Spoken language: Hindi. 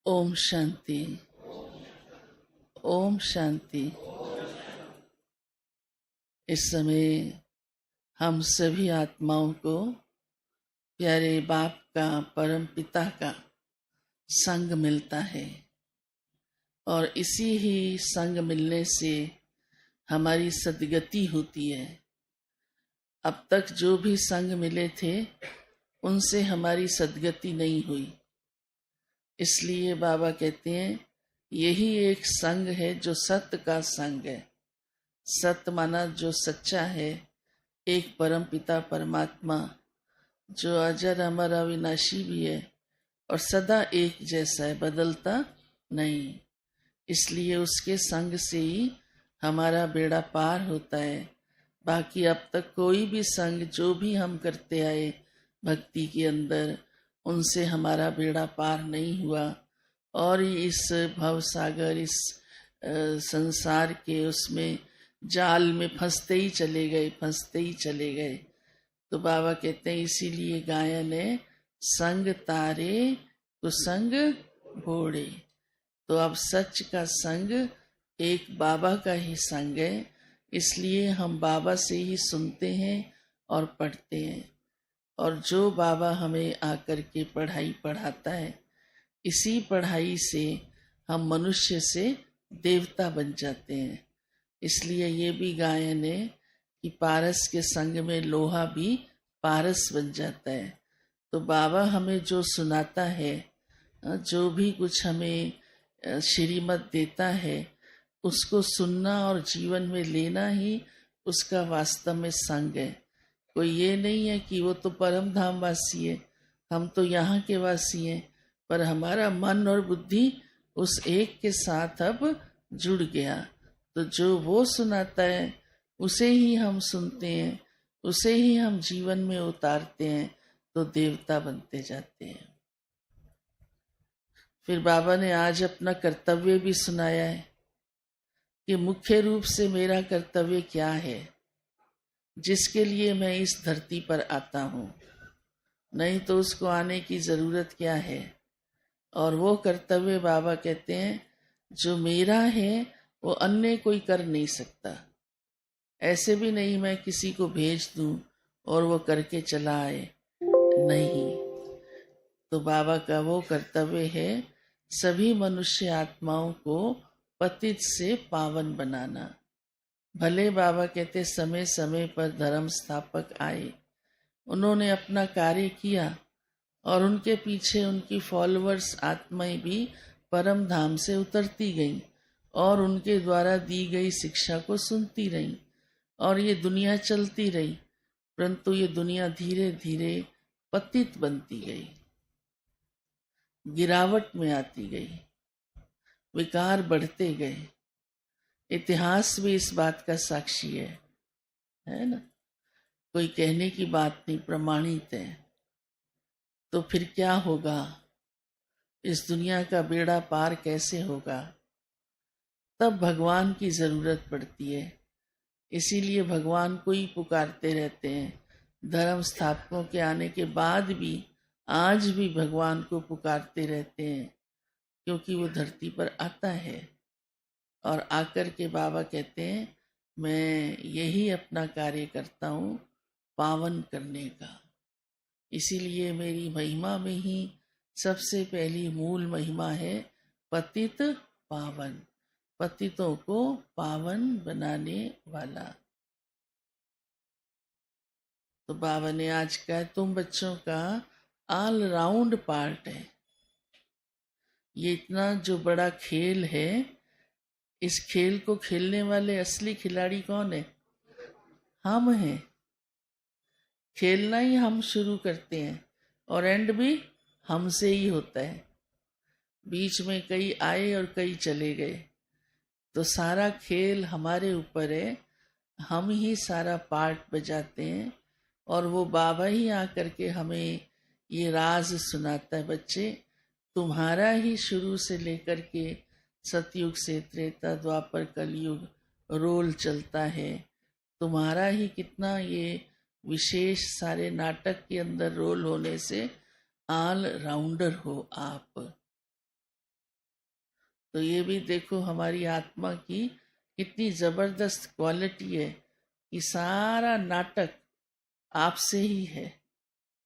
ओम शांति। ओम शांति। इस समय हम सभी आत्माओं को प्यारे बाप का, परम पिता का संग मिलता है और इसी ही संग मिलने से हमारी सद्गति होती है। अब तक जो भी संग मिले थे उनसे हमारी सद्गति नहीं हुई, इसलिए बाबा कहते हैं यही एक संग है जो सत्य का संग है। सत्य माना जो सच्चा है, एक परम पिता परमात्मा जो अजर अमर अविनाशी भी है और सदा एक जैसा है, बदलता नहीं। इसलिए उसके संग से ही हमारा बेड़ा पार होता है। बाकी अब तक कोई भी संग जो भी हम करते आए भक्ति के अंदर, उनसे हमारा बेड़ा पार नहीं हुआ और इस भव सागर, इस संसार के उसमें जाल में फंसते ही चले गए। तो बाबा कहते हैं इसीलिए गायन है, संग तारे कुसंग भोड़े। तो अब सच का संग एक बाबा का ही संग है, इसलिए हम बाबा से ही सुनते हैं और पढ़ते हैं। और जो बाबा हमें आकर के पढ़ाई पढ़ाता है, इसी पढ़ाई से हम मनुष्य से देवता बन जाते हैं। इसलिए ये भी गायन है कि पारस के संग में लोहा भी पारस बन जाता है। तो बाबा हमें जो सुनाता है, जो भी कुछ हमें श्रीमत देता है, उसको सुनना और जीवन में लेना ही उसका वास्तव में संग है। कोई ये नहीं है कि वो तो परम धाम वासी है, हम तो यहाँ के वासी हैं, पर हमारा मन और बुद्धि उस एक के साथ अब जुड़ गया। तो जो वो सुनाता है उसे ही हम सुनते हैं, उसे ही हम जीवन में उतारते हैं, तो देवता बनते जाते हैं। फिर बाबा ने आज अपना कर्तव्य भी सुनाया है कि मुख्य रूप से मेरा कर्तव्य क्या है, जिसके लिए मैं इस धरती पर आता हूँ, नहीं तो उसको आने की जरूरत क्या है। और वो कर्तव्य बाबा कहते हैं जो मेरा है वो अन्य कोई कर नहीं सकता। ऐसे भी नहीं मैं किसी को भेज दूं और वो करके चला आए, नहीं। तो बाबा का वो कर्तव्य है सभी मनुष्य आत्माओं को पतित से पावन बनाना। भले बाबा कहते समय समय पर धर्म स्थापक आए, उन्होंने अपना कार्य किया और उनके पीछे उनकी फॉलोअर्स आत्माएं भी परम धाम से उतरती गईं और उनके द्वारा दी गई शिक्षा को सुनती रहीं और ये दुनिया चलती रही। परंतु ये दुनिया धीरे धीरे पतित बनती गई, गिरावट में आती गई, विकार बढ़ते गए। इतिहास भी इस बात का साक्षी है ना। कोई कहने की बात नहीं, प्रमाणित है। तो फिर क्या होगा, इस दुनिया का बेड़ा पार कैसे होगा? तब भगवान की जरूरत पड़ती है। इसीलिए भगवान को ही पुकारते रहते हैं। धर्म स्थापकों के आने के बाद भी आज भी भगवान को पुकारते रहते हैं, क्योंकि वो धरती पर आता है और आकर के बाबा कहते हैं मैं यही अपना कार्य करता हूँ, पावन करने का। इसीलिए मेरी महिमा में ही सबसे पहली मूल महिमा है पतित पावन, पतितों को पावन बनाने वाला। तो बाबा ने आज कहा तुम बच्चों का ऑल राउंड पार्ट है। ये इतना जो बड़ा खेल है, इस खेल को खेलने वाले असली खिलाड़ी कौन है? हम हैं। खेलना ही हम शुरू करते हैं और एंड भी हमसे ही होता है। बीच में कई आए और कई चले गए, तो सारा खेल हमारे ऊपर है। हम ही सारा पार्ट बजाते हैं और वो बाबा ही आकर के हमें ये राज सुनाता है, बच्चे तुम्हारा ही शुरू से लेकर के सतयुग से त्रेता द्वापर कलयुग रोल चलता है। तुम्हारा ही कितना ये विशेष सारे नाटक के अंदर रोल होने से ऑल राउंडर हो आप। तो ये भी देखो हमारी आत्मा की कितनी ज़बरदस्त क्वालिटी है कि सारा नाटक आपसे ही है।